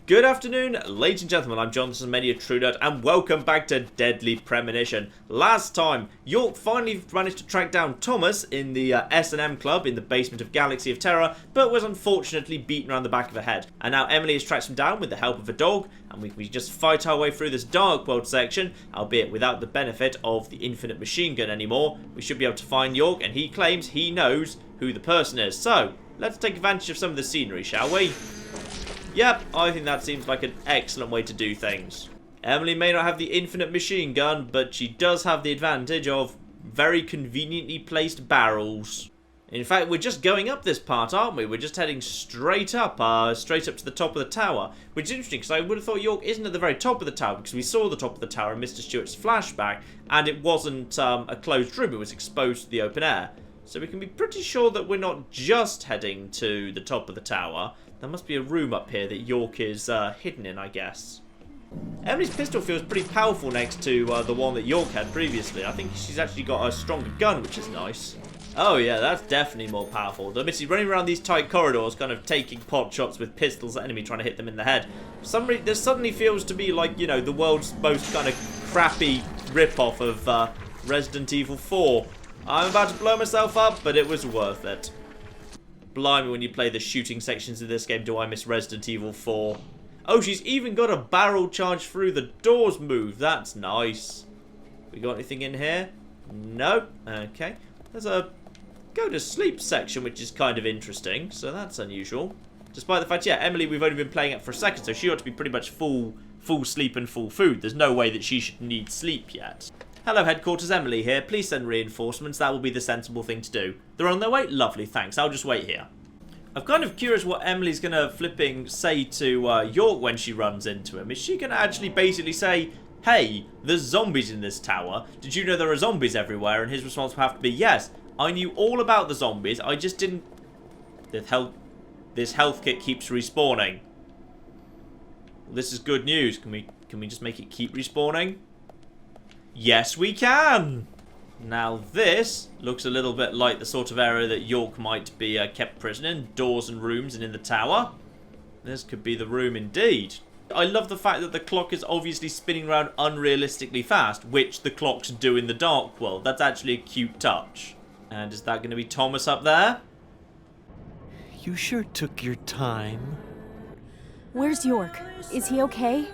Good afternoon, ladies and gentlemen, I'm Jonathan Media Trudert, and welcome back to Deadly Premonition. Last time, York finally managed to track down Thomas in the S&M club in the basement of Galaxy of Terror, but was unfortunately beaten around the back of the head. And now Emily has tracked him down with the help of a dog, and we just fight our way through this Dark World section, albeit without the benefit of the infinite machine gun anymore. We should be able to find York, and he claims he knows who the person is. So, let's take advantage of some of the scenery, shall we? Yep, I think that seems like an excellent way to do things. Emily may not have the infinite machine gun, but she does have the advantage of very conveniently placed barrels. In fact, we're just going up this part, aren't we? We're just heading straight up to the top of the tower. Which is interesting, because I would have thought York isn't at the very top of the tower, because we saw the top of the tower in Mr. Stewart's flashback, and it wasn't a closed room, it was exposed to the open air. So we can be pretty sure that we're not just heading to the top of the tower. There must be a room up here that York is hidden in, I guess. Emily's pistol feels pretty powerful next to the one that York had previously. I think she's actually got a stronger gun, which is nice. Oh yeah, that's definitely more powerful. Though Missy running around these tight corridors, kind of taking pot shots with pistols at enemy, trying to hit them in the head. For some reason, this suddenly feels to be like, you know, the world's most kind of crappy rip-off of Resident Evil 4. I'm about to blow myself up, but it was worth it. Blimey, when you play the shooting sections of this game, do I miss Resident Evil 4. Oh, she's even got a barrel charge through the doors move. That's nice. We got anything in here? Nope. Okay. There's a go to sleep section, which is kind of interesting. So that's unusual. Despite the fact, yeah, Emily, we've only been playing it for a second, so she ought to be pretty much full sleep and full food. There's no way that she should need sleep yet. Hello, Headquarters, Emily here. Please send reinforcements. That will be the sensible thing to do. They're on their way? Lovely, thanks. I'll just wait here. I'm kind of curious what Emily's going to flipping say to York when she runs into him. Is she going to actually basically say, hey, there's zombies in this tower. Did you know there are zombies everywhere? And his response will have to be, yes, I knew all about the zombies. I just didn't... This health kit keeps respawning. Well, this is good news. Can we just make it keep respawning? Yes, we can! Now this looks a little bit like the sort of area that York might be kept prisoner in. Doors and rooms and in the tower. This could be the room indeed. I love the fact that the clock is obviously spinning around unrealistically fast, which the clocks do in the Dark World. That's actually a cute touch. And is that going to be Thomas up there? You sure took your time. Where's York? Is he okay?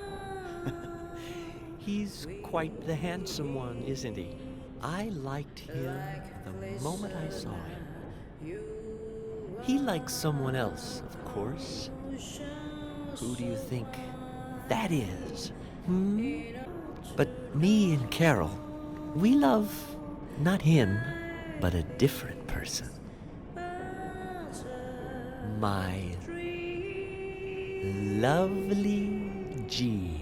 He's quite the handsome one, isn't he? I liked him the moment I saw him. He likes someone else, of course. Who do you think that is? But me and Carol, we love not him, but a different person. My lovely G.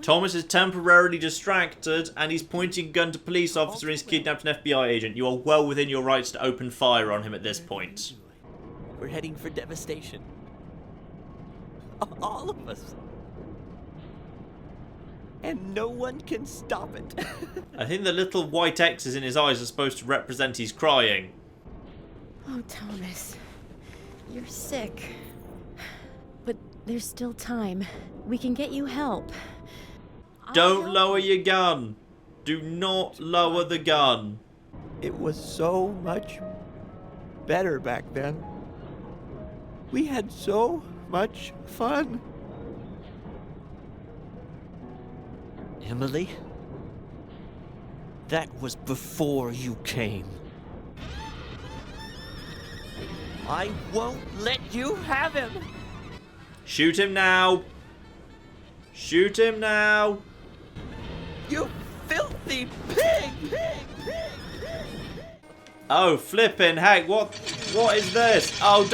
Thomas is temporarily distracted and he's pointing a gun to police officer and he's kidnapped an FBI agent. You are well within your rights to open fire on him at this point. We're heading for devastation. All of us. And no one can stop it. I think the little white X's in his eyes are supposed to represent he's crying. Oh, Thomas. You're sick. But there's still time. We can get you help. Don't lower your gun. Do not lower the gun. It was so much better back then. We had so much fun. Emily, that was before you came. I won't let you have him. Shoot him now. Shoot him now. You filthy pig! Oh, flippin' heck, what is this? Oh,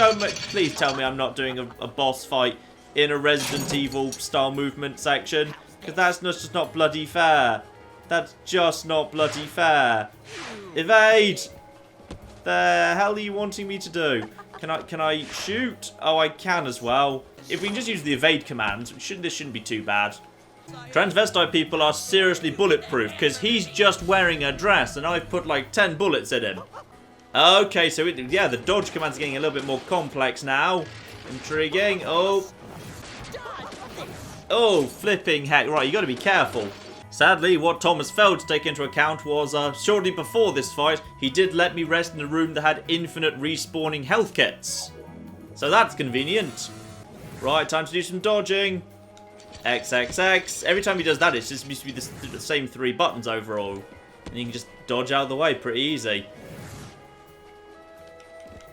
please tell me I'm not doing a boss fight in a Resident Evil style movement section. Because that's just not bloody fair. That's just not bloody fair. Evade! The hell are you wanting me to do? Can I shoot? Oh, I can as well. If we can just use the evade command, this shouldn't be too bad. Transvestite people are seriously bulletproof because he's just wearing a dress and I've put like 10 bullets in him. Okay, so yeah, the dodge command's getting a little bit more complex now. Intriguing. Oh. Oh, flipping heck. Right, you got to be careful. Sadly, what Thomas failed to take into account was, shortly before this fight, he did let me rest in a room that had infinite respawning health kits. So that's convenient. Right, time to do some dodging. XXX. Every time he does that, it just seems to be the same 3 buttons overall. And you can just dodge out of the way pretty easy.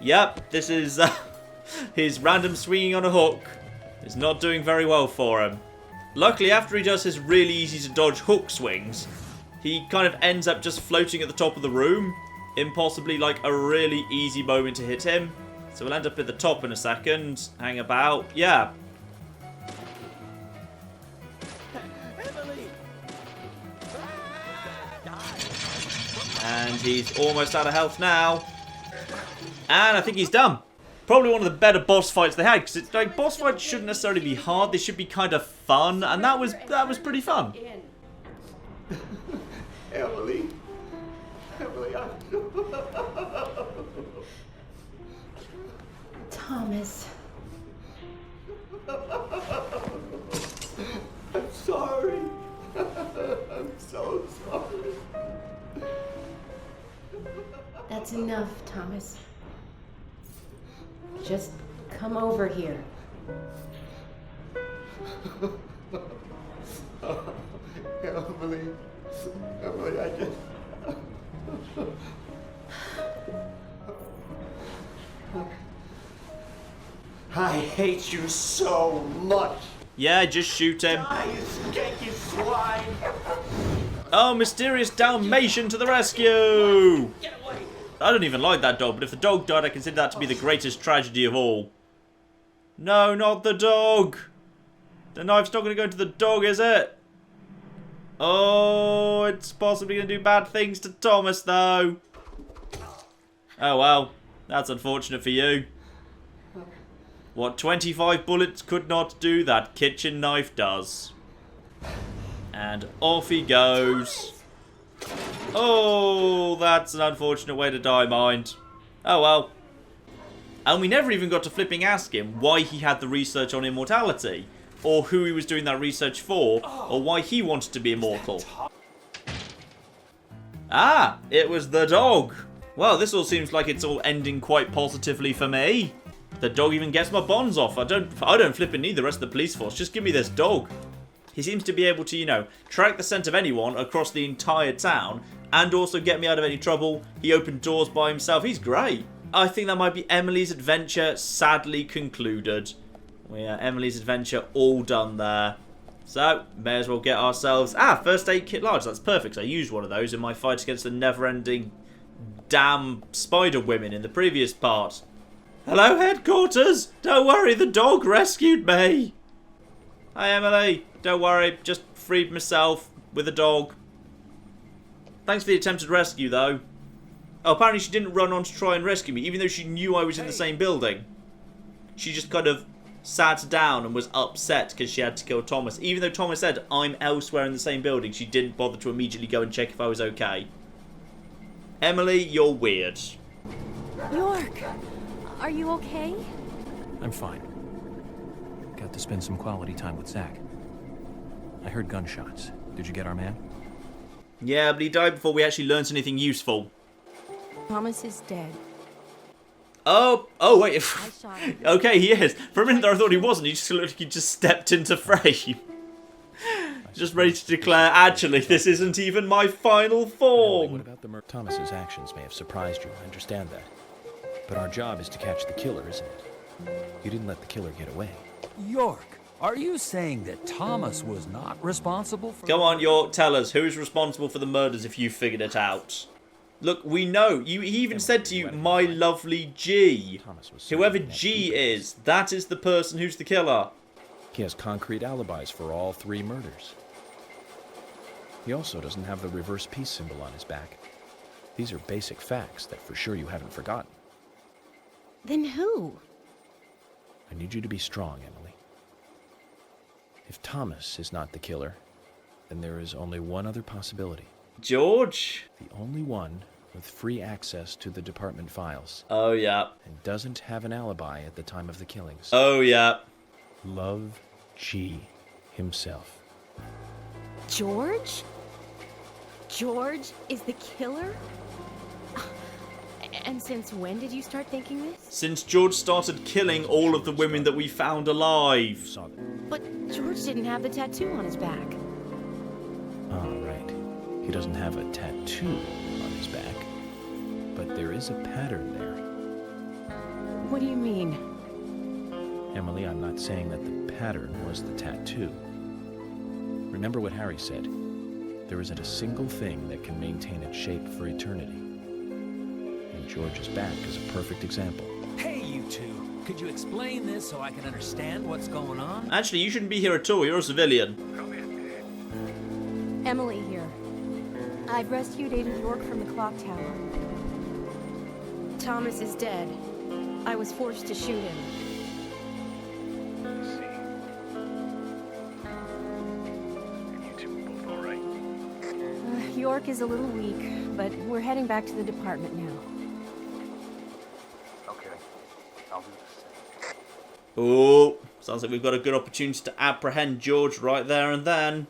Yep, this is his random swinging on a hook. It's not doing very well for him. Luckily, after he does his really easy to dodge hook swings, he kind of ends up just floating at the top of the room. Impossibly like a really easy moment to hit him. So we'll end up at the top in a second. Hang about. Yeah. And he's almost out of health now. And I think he's done. Probably one of the better boss fights they had, because it's like boss fights shouldn't necessarily be hard. They should be kind of fun, and that was pretty fun. Emily, Thomas. I'm sorry. I'm so sorry. That's enough, Thomas. Just come over here. Emily, I just... I hate you so much. Yeah, just shoot him. Die, you skanky swine. Oh, mysterious Dalmatian to the rescue! I don't even like that dog, but if the dog died, I consider that to be the greatest tragedy of all. No, not the dog! The knife's not going to go to the dog, is it? Oh, it's possibly going to do bad things to Thomas, though. Oh, well. That's unfortunate for you. What 25 bullets could not do, that kitchen knife does. And off he goes. Oh, that's an unfortunate way to die, mind. Oh, well. And we never even got to flipping ask him why he had the research on immortality, or who he was doing that research for, or why he wanted to be immortal. Ah, it was the dog. Well, this all seems like it's all ending quite positively for me. The dog even gets my bonds off. I don't flipping need the rest of the police force. Just give me this dog. He seems to be able to, you know, track the scent of anyone across the entire town and also get me out of any trouble. He opened doors by himself. He's great. I think that might be Emily's adventure sadly concluded. Yeah, Emily's adventure all done there. So, may as well get ourselves... first aid kit large. That's perfect. I used one of those in my fight against the never-ending damn spider women in the previous part. Hello, headquarters. Don't worry, the dog rescued me. Hi, Emily. Don't worry, just freed myself with a dog. Thanks for the attempted rescue, though. Oh, apparently she didn't run on to try and rescue me, even though she knew I was in the same building. She just kind of sat down and was upset because she had to kill Thomas. Even though Thomas said, I'm elsewhere in the same building, she didn't bother to immediately go and check if I was okay. Emily, you're weird. York, are you okay? I'm fine. Got to spend some quality time with Zach. I heard gunshots. Did you get our man? Yeah, but he died before we actually learned anything useful. Thomas is dead. Oh, wait. I shot him. Okay, he is. For a minute there I thought he wasn't. He just looked like he just stepped into frame. Just ready to declare, actually, this isn't even my final What form. about the murder? Thomas's actions may have surprised you. I understand that. But our job is to catch the killer, isn't it? You didn't let the killer get away. York, are you saying that Thomas was not responsible for... Come on, York, tell us, who's responsible for the murders if you figured it out? Look, we know. He even said to you, my lovely G. Whoever G is, that is the person who's the killer. He has concrete alibis for all 3 murders. He also doesn't have the reverse peace symbol on his back. These are basic facts that for sure you haven't forgotten. Then who? I need you to be strong, Emily. If Thomas is not the killer, then there is only one other possibility. George? The only one with free access to the department files. Oh, yeah. And doesn't have an alibi at the time of the killings. Oh, yeah. Love G. himself. George? George is the killer? And since when did you start thinking this? Since George started killing all of the women that we found alive. Saw them. But George didn't have the tattoo on his back. Oh, right. He doesn't have a tattoo on his back. But there is a pattern there. What do you mean? Emily, I'm not saying that the pattern was the tattoo. Remember what Harry said. There isn't a single thing that can maintain its shape for eternity. And George's back is a perfect example. Hey, you two. Could you explain this so I can understand what's going on? Actually, you shouldn't be here at all. You're a civilian. Emily here. I've rescued Agent York from the clock tower. Thomas is dead. I was forced to shoot him. York is a little weak, but we're heading back to the department now. Okay, I'll do the same. Oh, sounds like we've got a good opportunity to apprehend George right there and then.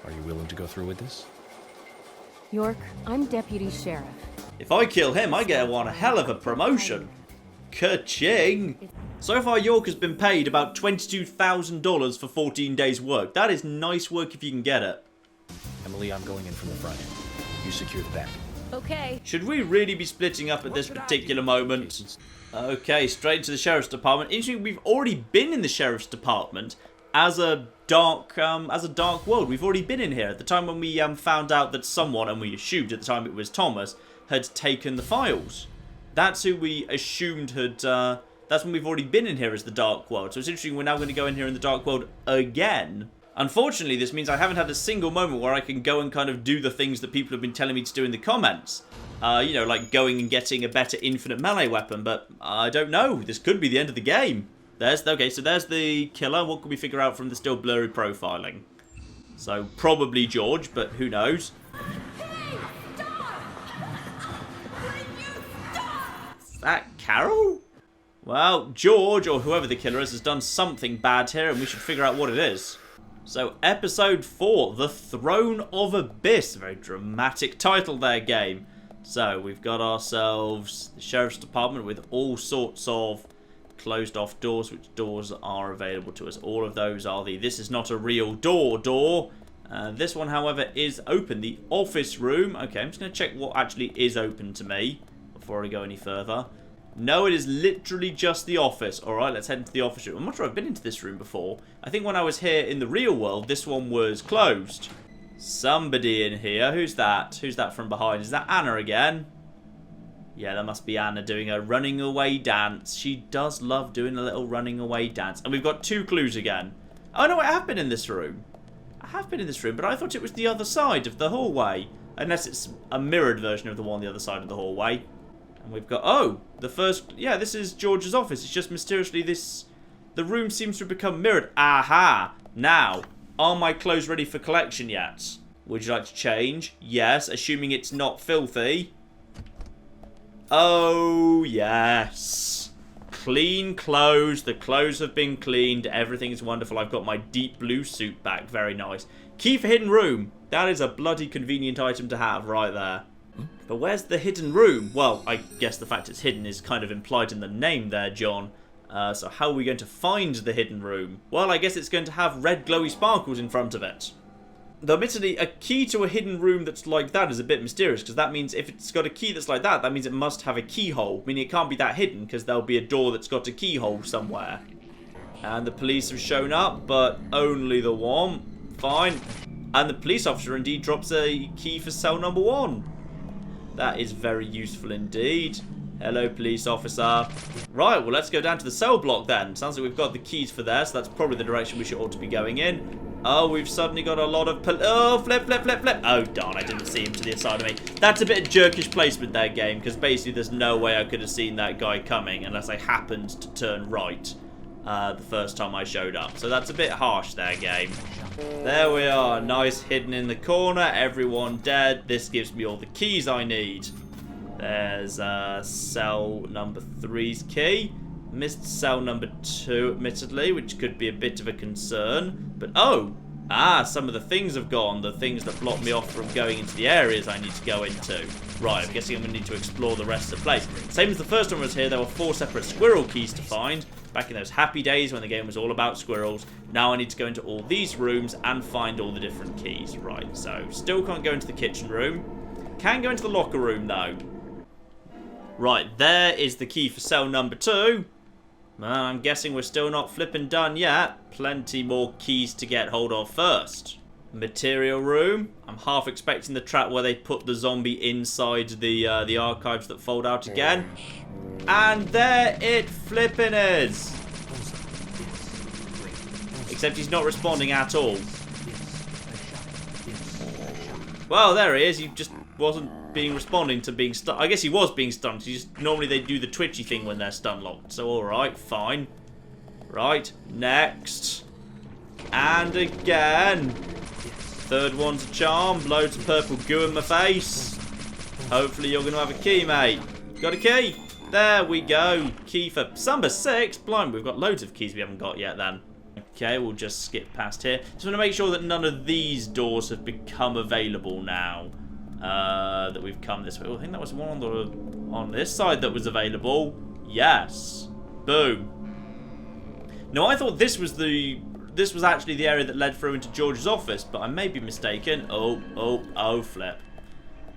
Are you willing to go through with this? York, I'm deputy sheriff. If I kill him, I get one hell of a promotion. Ka-ching! So far, York has been paid about $22,000 for 14 days' work. That is nice work if you can get it. Emily, I'm going in from the front. You secure the back. Okay. Should we really be splitting up at this particular moment? Okay, straight to the sheriff's department. Interesting, we've already been in the sheriff's department as a dark world. We've already been in here at the time when we found out that someone, and we assumed at the time it was Thomas, had taken the files. That's who we assumed had. That's when we've already been in here as the dark world. So it's interesting. We're now going to go in here in the dark world again. Unfortunately, this means I haven't had a single moment where I can go and kind of do the things that people have been telling me to do in the comments. You know, like going and getting a better infinite melee weapon, but I don't know. This could be the end of the game. Okay, so there's the killer. What can we figure out from the still blurry profiling? So, probably George, but who knows? Hey, stop! Will you stop? Is that Carol? Well, George, or whoever the killer is, has done something bad here, and we should figure out what it is. So, Episode 4, The Throne of Abyss. Very dramatic title there, game. So, we've got ourselves the Sheriff's Department with all sorts of closed off doors. Which doors are available to us? All of those are the this is not a real door. This one, however, is open. The office room. Okay, I'm just going to check what actually is open to me before I go any further. No, it is literally just the office. Alright, let's head into the office room. I'm not sure I've been into this room before. I think when I was here in the real world, this one was closed. Somebody in here. Who's that? Who's that from behind? Is that Anna again? Yeah, that must be Anna doing a running away dance. She does love doing a little running away dance. And we've got 2 clues again. Oh no, I have been in this room. I have been in this room, but I thought it was the other side of the hallway. Unless it's a mirrored version of the one on the other side of the hallway. And we've got, oh, the first, yeah, this is George's office. It's just mysteriously the room seems to have become mirrored. Aha! Now, are my clothes ready for collection yet? Would you like to change? Yes, assuming it's not filthy. Oh, yes. Clean clothes. The clothes have been cleaned. Everything is wonderful. I've got my deep blue suit back. Very nice. Key for hidden room. That is a bloody convenient item to have right there. But where's the hidden room? Well, I guess the fact it's hidden is kind of implied in the name there, John. So how are we going to find the hidden room? Well, I guess it's going to have red glowy sparkles in front of it. Though, admittedly, a key to a hidden room that's like that is a bit mysterious, because that means if it's got a key that's like that, that means it must have a keyhole. Meaning it can't be that hidden, because there'll be a door that's got a keyhole somewhere. And the police have shown up, but only the one. Fine. And the police officer indeed drops a key for cell number 1. That is very useful indeed. Hello, police officer. Right, well, let's go down to the cell block then. Sounds like we've got the keys for there, so that's probably the direction we should ought to be going in. Oh, we've suddenly got a lot of... Oh, flip. Oh, darn, I didn't see him to the side of me. That's a bit of jerkish placement there, game, because basically there's no way I could have seen that guy coming unless I happened to turn right the first time I showed up. So that's a bit harsh there, game. There we are, nice hidden in the corner, everyone dead. This gives me all the keys I need. There's cell number 3's key. Missed cell number 2, admittedly, which could be a bit of a concern. But oh, Ah, some of the things have gone. The things that block me off from going into the areas I need to go into. Right, I'm guessing I'm going to need to explore the rest of the place. Same as the first time I was here, there were 4 separate squirrel keys to find. Back in those happy days when the game was all about squirrels. Now I need to go into all these rooms and find all the different keys. Right, so still can't go into the kitchen room. Can go into the locker room, though. Right, there is the key for cell number 2. I'm guessing we're still not flipping done yet. Plenty more keys to get hold of first. Material room. I'm half expecting the trap where they put the zombie inside the archives that fold out again. And there it flipping is. Except he's not responding at all. Well, there he is. He just wasn't responding to being stunned. I guess he was being stunned. Normally they do the twitchy thing when they're stun locked. So alright, fine. Right, next. And again. Third one's a charm. Loads of purple goo in my face. Hopefully you're going to have a key, mate. Got a key? There we go. Key for number 6. Blind, we've got loads of keys we haven't got yet then. Okay, we'll just skip past here. Just want to make sure that none of these doors have become available now. That we've come this way. Oh, I think that was one on this side that was available. Yes. Boom. Now, I thought this was actually the area that led through into George's office, but I may be mistaken. Oh, flip.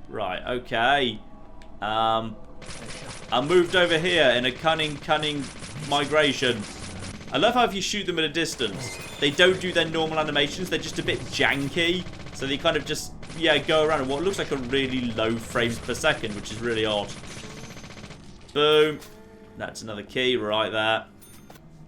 Right, okay. I moved over here in a cunning migration. I love how if you shoot them at a distance, they don't do their normal animations. They're just a bit janky. So they kind of just, yeah, go around in what looks like a really low frames per second, which is really odd. Boom. That's another key right there.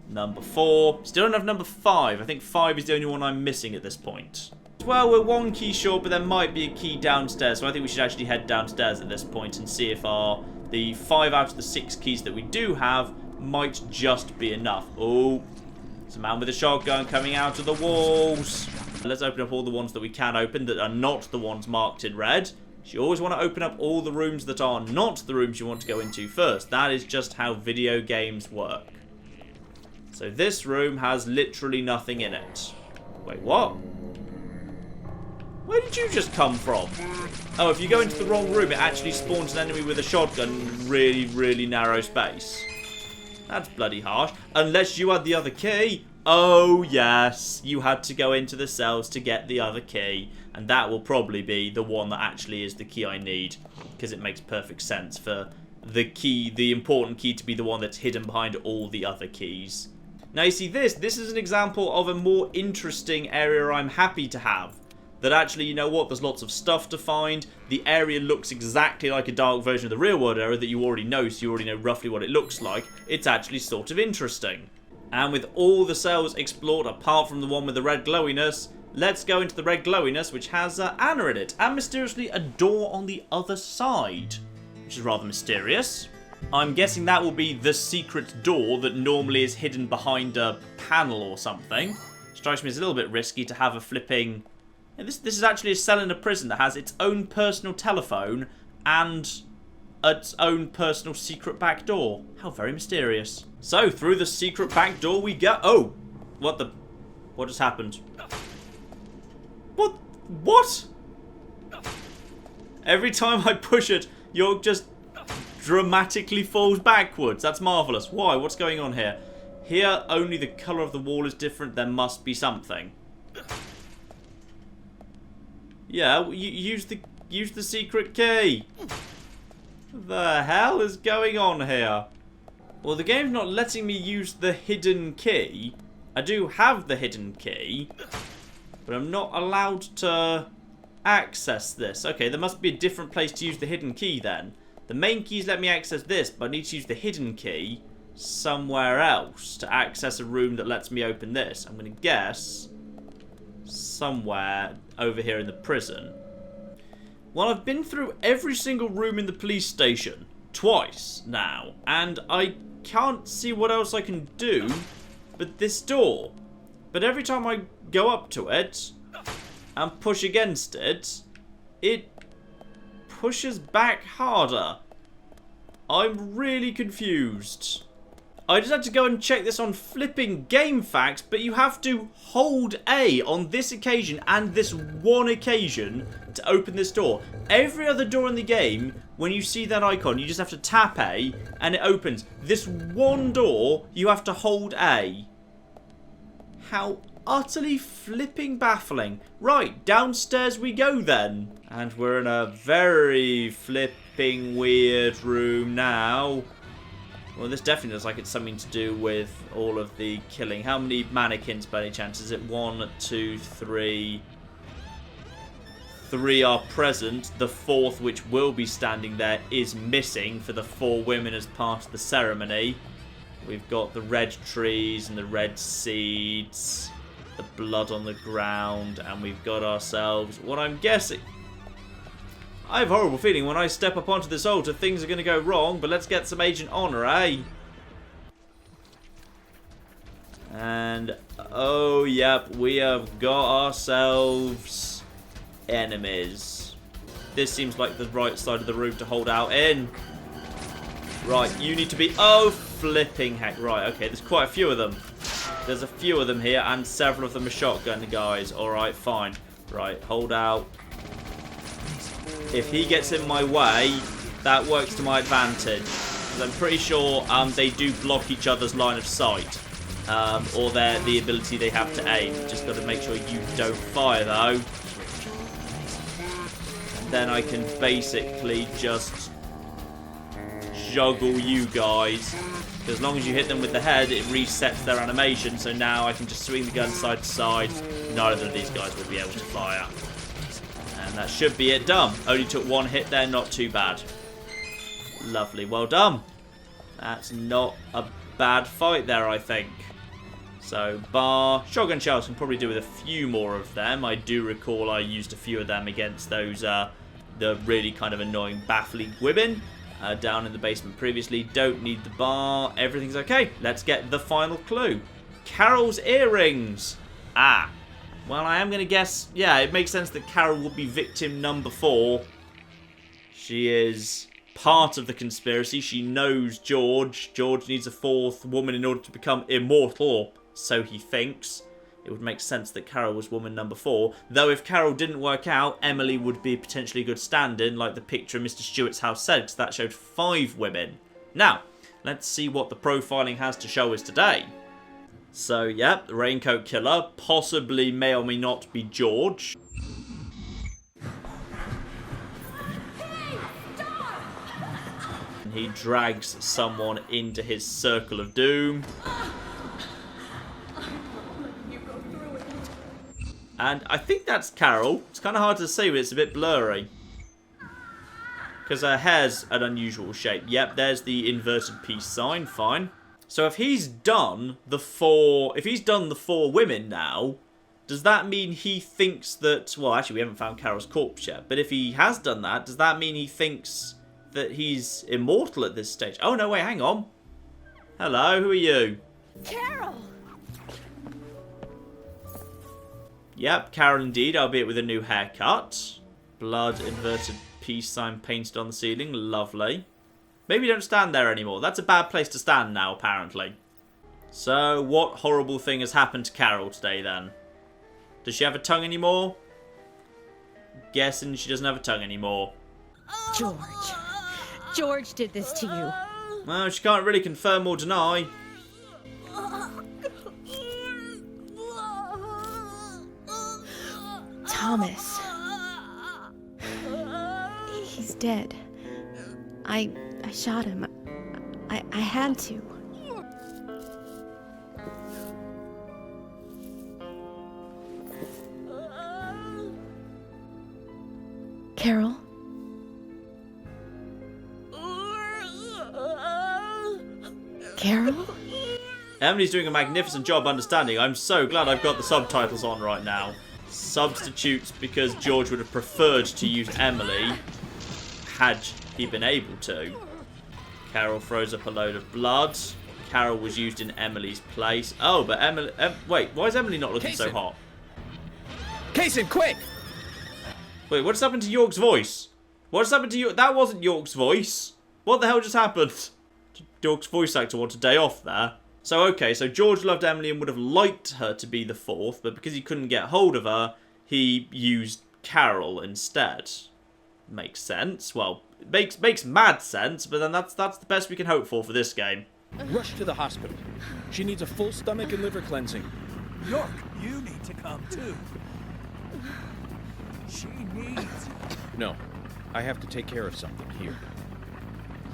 Number 4. Still don't have number 5. I think 5 is the only one I'm missing at this point. Well, we're 1 key short, but there might be a key downstairs. So I think we should actually head downstairs at this point and see if the 5 out of the 6 keys that we do have might just be enough. Oh, there's a man with a shotgun coming out of the walls. Let's open up all the ones that we can open that are not the ones marked in red. You always want to open up all the rooms that are not the rooms you want to go into first. That is just how video games work. So this room has literally nothing in it. Wait, what? Where did you just come from? Oh, if you go into the wrong room, it actually spawns an enemy with a shotgun in a really, really narrow space. That's bloody harsh. Unless you had the other key. Oh, yes. You had to go into the cells to get the other key. And that will probably be the one that actually is the key I need. Because it makes perfect sense for the key, the important key, to be the one that's hidden behind all the other keys. Now, you see this is an example of a more interesting area I'm happy to have. That actually, you know what, there's lots of stuff to find. The area looks exactly like a dark version of the real world area that you already know, so you already know roughly what it looks like. It's actually sort of interesting. And with all the cells explored, apart from the one with the red glowiness, let's go into the red glowiness, which has Anna in it. And mysteriously, a door on the other side, which is rather mysterious. I'm guessing that will be the secret door that normally is hidden behind a panel or something. Strikes me as a little bit risky to have a flipping... This is actually a cell in a prison that has its own personal telephone and its own personal secret back door. How very mysterious. So, through the secret back door we go... Oh! What just happened? What? Every time I push it, you're just dramatically falls backwards. That's marvellous. Why? What's going on here? Here, only the colour of the wall is different. There must be something. Yeah, use the secret key. The hell is going on here? Well, the game's not letting me use the hidden key. I do have the hidden key, but I'm not allowed to access this. Okay, there must be a different place to use the hidden key then. The main keys let me access this, but I need to use the hidden key somewhere else to access a room that lets me open this. I'm going to guess somewhere over here in the prison. Well, I've been through every single room in the police station twice now, and I can't see what else I can do but this door. But every time I go up to it and push against it, it pushes back harder. I'm really confused. I just had to go and check this on flipping game facts, but you have to hold A on this occasion and this one occasion to open this door. Every other door in the game, when you see that icon, you just have to tap A and it opens. This one door, you have to hold A. How utterly flipping baffling. Right, downstairs we go then. And we're in a very flipping weird room now. Well, this definitely looks like it's something to do with all of the killing. How many mannequins by any chance? Is it 1, 2, 3? 3 are present. The 4th, which will be standing there, is missing for the 4 women as part of the ceremony. We've got the red trees and the red seeds, the blood on the ground, and we've got ourselves what I'm guessing. I have a horrible feeling when I step up onto this altar, things are going to go wrong, but let's get some Agent Honor, eh? And, oh, yep, we have got ourselves enemies. This seems like the right side of the room to hold out in. Right, you need to be... Oh, flipping heck. Right, okay, there's quite a few of them. There's a few of them here, and several of them are shotgun guys. Alright, fine. Right, hold out. If he gets in my way, that works to my advantage. Because I'm pretty sure they do block each other's line of sight. Or the ability they have to aim. Just got to make sure you don't fire, though. And then I can basically just juggle you guys. Because as long as you hit them with the head, it resets their animation. So now I can just swing the gun side to side. Neither of these guys will be able to fire. And that should be it done. Only took 1 hit there, not too bad. Lovely, well done. That's not a bad fight there, I think. So, bar shotgun shells can probably do with a few more of them. I do recall I used a few of them against those, the really kind of annoying, baffling women down in the basement previously. Don't need the bar. Everything's okay. Let's get the final clue. Carol's earrings. Ah. Well, I am going to guess, yeah, it makes sense that Carol will be victim number 4. She is part of the conspiracy. She knows George. George needs a 4th woman in order to become immortal, so he thinks. It would make sense that Carol was woman number 4. Though if Carol didn't work out, Emily would be potentially a good stand-in, like the picture in Mr. Stewart's house said, because that showed 5 women. Now, let's see what the profiling has to show us today. So, yep, the Raincoat Killer possibly may or may not be George. And he drags someone into his circle of doom. And I think that's Carol. It's kind of hard to see, but it's a bit blurry. Because her hair's an unusual shape. Yep, there's the inverted peace sign, fine. So if he's done the 4 women now, does that mean he thinks that, well, actually we haven't found Carol's corpse yet, but if he has done that, does that mean he thinks that he's immortal at this stage? Oh no, wait, hang on. Hello, who are you? Carol! Yep, Carol indeed, albeit with a new haircut. Blood, inverted peace sign painted on the ceiling, lovely. Maybe don't stand there anymore. That's a bad place to stand now, apparently. So, what horrible thing has happened to Carol today, then? Does she have a tongue anymore? Guessing she doesn't have a tongue anymore. George. George did this to you. Well, she can't really confirm or deny. Thomas. He's dead. I shot him. I had to. Carol? Carol? Emily's doing a magnificent job understanding. I'm so glad I've got the subtitles on right now. Substitutes because George would have preferred to use Emily had he been able to. Carol throws up a load of blood. Carol was used in Emily's place. Oh, but Emily... wait, why is Emily not looking so hot? Kaysen, quick! Wait, what's happened to York's voice? What's happened to York? That wasn't York's voice. What the hell just happened? York's voice actor want a day off there. So, okay, so George loved Emily and would have liked her to be the fourth, but because he couldn't get hold of her, he used Carol instead. Makes sense. Well, it makes mad sense, but then that's the best we can hope for this game. Rush to the hospital. She needs a full stomach and liver cleansing. York, you need to come too. She needs... No, I have to take care of something here.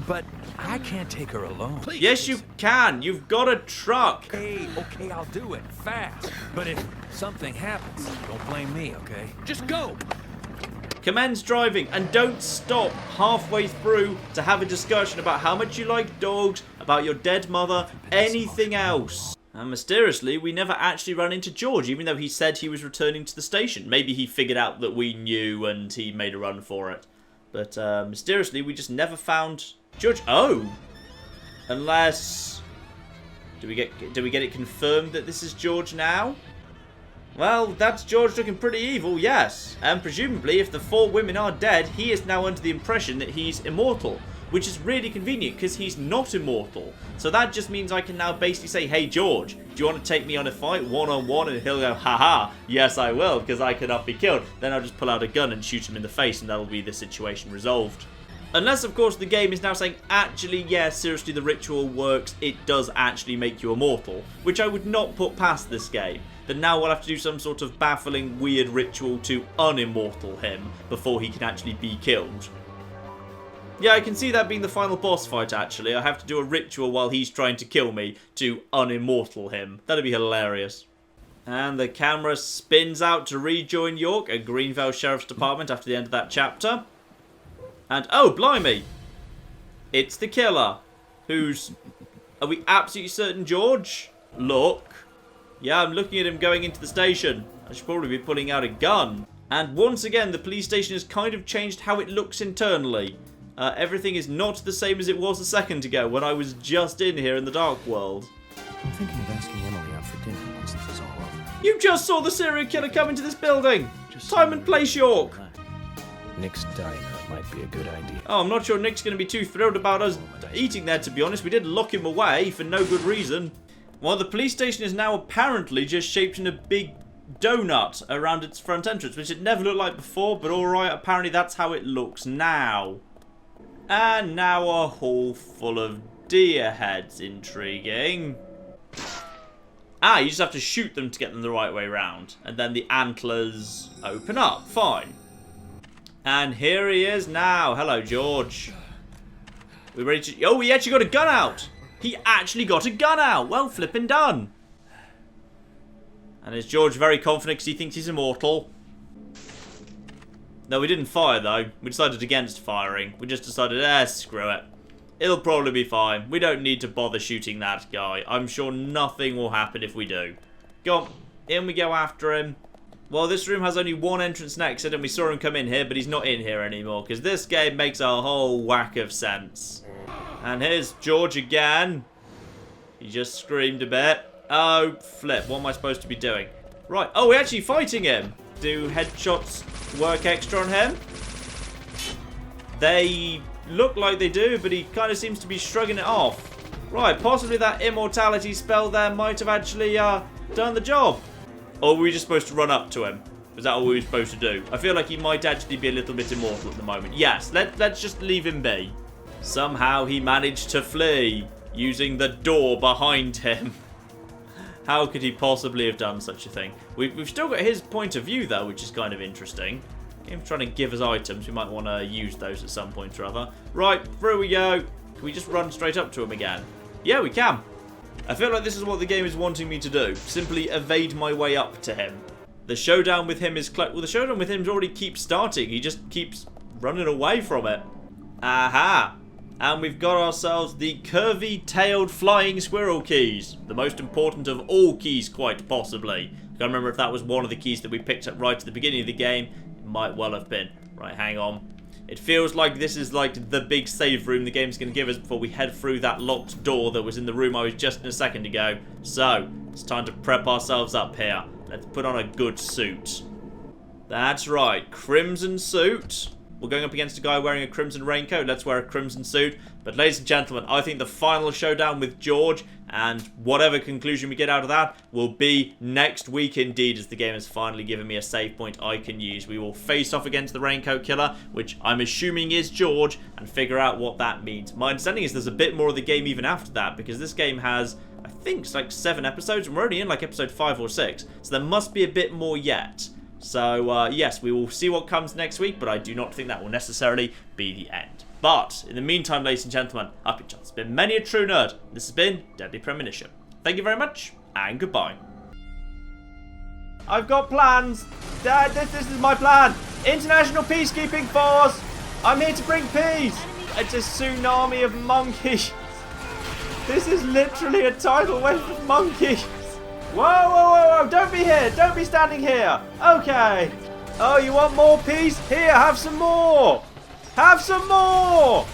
But I can't take her alone. Please. Yes, you can. You've got a truck. Okay, I'll do it fast. But if something happens, don't blame me, okay? Just go! Commence driving and don't stop halfway through to have a discussion about how much you like dogs, about your dead mother, anything else. And mysteriously, we never actually ran into George, even though he said he was returning to the station. Maybe he figured out that we knew and he made a run for it. But mysteriously, we just never found George. Oh! Unless... Do we get it confirmed that this is George now? Well, that's George looking pretty evil, yes. And presumably, if the 4 women are dead, he is now under the impression that he's immortal. Which is really convenient, because he's not immortal. So that just means I can now basically say, hey George, do you want to take me on a fight, one-on-one? And he'll go, haha, yes I will, because I cannot be killed. Then I'll just pull out a gun and shoot him in the face, and that'll be the situation resolved. Unless, of course, the game is now saying, actually, yeah, seriously, the ritual works. It does actually make you immortal. Which I would not put past this game. That now we'll have to do some sort of baffling, weird ritual to unimmortal him before he can actually be killed. Yeah, I can see that being the final boss fight, actually. I have to do a ritual while he's trying to kill me to unimmortal him. That'd be hilarious. And the camera spins out to rejoin York at Greenvale Sheriff's Department after the end of that chapter. And, oh, blimey! It's the killer. Who's... Are we absolutely certain George? Look. Yeah, I'm looking at him going into the station. I should probably be pulling out a gun. And once again, the police station has kind of changed how it looks internally. Everything is not the same as it was a second ago when I was just in here in the dark world. I'm thinking of asking Emily out for dinner once this is all over. You just saw the serial killer come into this building! Time and place, York! Nick's diner might be a good idea. Oh, I'm not sure Nick's going to be too thrilled about us eating there, to be honest. We did lock him away for no good reason. Well, the police station is now apparently just shaped in a big donut around its front entrance, which it never looked like before, but alright, apparently that's how it looks now. And now a hall full of deer heads. Intriguing. Ah, you just have to shoot them to get them the right way round. And then the antlers open up. Fine. And here he is now. Hello, George. We ready to... Oh, he actually got a gun out. He actually got a gun out. Well, flipping done. And is George very confident because he thinks he's immortal? No, we didn't fire, though. We decided against firing. We just decided, screw it. It'll probably be fine. We don't need to bother shooting that guy. I'm sure nothing will happen if we do. Go on. In we go after him. Well, this room has only one entrance and exit, and we saw him come in here, but he's not in here anymore, because this game makes a whole whack of sense. And here's George again. He just screamed a bit. Oh, flip. What am I supposed to be doing? Right. Oh, we're actually fighting him. Do headshots work extra on him? They look like they do, but he kind of seems to be shrugging it off. Right, possibly that immortality spell there might have actually done the job. Or were we just supposed to run up to him? Was that all we were supposed to do? I feel like he might actually be a little bit immortal at the moment. Yes, let's just leave him be. Somehow he managed to flee using the door behind him. How could he possibly have done such a thing? We've still got his point of view, though, which is kind of interesting. Game's trying to give us items. We might want to use those at some point or other. Right, through we go. Can we just run straight up to him again? Yeah, we can. I feel like this is what the game is wanting me to do. Simply evade my way up to him. The showdown with him is... Well, the showdown with him already keeps starting. He just keeps running away from it. Aha! And we've got ourselves the curvy-tailed flying squirrel keys. The most important of all keys, quite possibly. I can't remember if that was one of the keys that we picked up right at the beginning of the game. It might well have been. Right, hang on. It feels like this is like the big save room the game's going to give us before we head through that locked door that was in the room I was just in a second ago. So, it's time to prep ourselves up here. Let's put on a good suit. That's right, crimson suit. We're going up against a guy wearing a crimson raincoat. Let's wear a crimson suit. But ladies and gentlemen, I think the final showdown with George, and whatever conclusion we get out of that, will be next week indeed, as the game has finally given me a save point I can use. We will face off against the Raincoat Killer, which I'm assuming is George, and figure out what that means. My understanding is there's a bit more of the game even after that, because this game has, I think it's like 7 episodes, and we're only in like episode 5 or 6, so there must be a bit more yet. So, yes, we will see what comes next week, but I do not think that will necessarily be the end. But, in the meantime, ladies and gentlemen, I've been John. It's been many a true nerd. This has been Deadly Premonition. Thank you very much, and goodbye. I've got plans. Dad, this is my plan. International Peacekeeping Force. I'm here to bring peace. It's a tsunami of monkeys. This is literally a tidal wave of monkeys. Whoa, whoa, whoa, whoa, don't be here. Don't be standing here. Okay. Oh, you want more peace? Here, have some more. Have some more.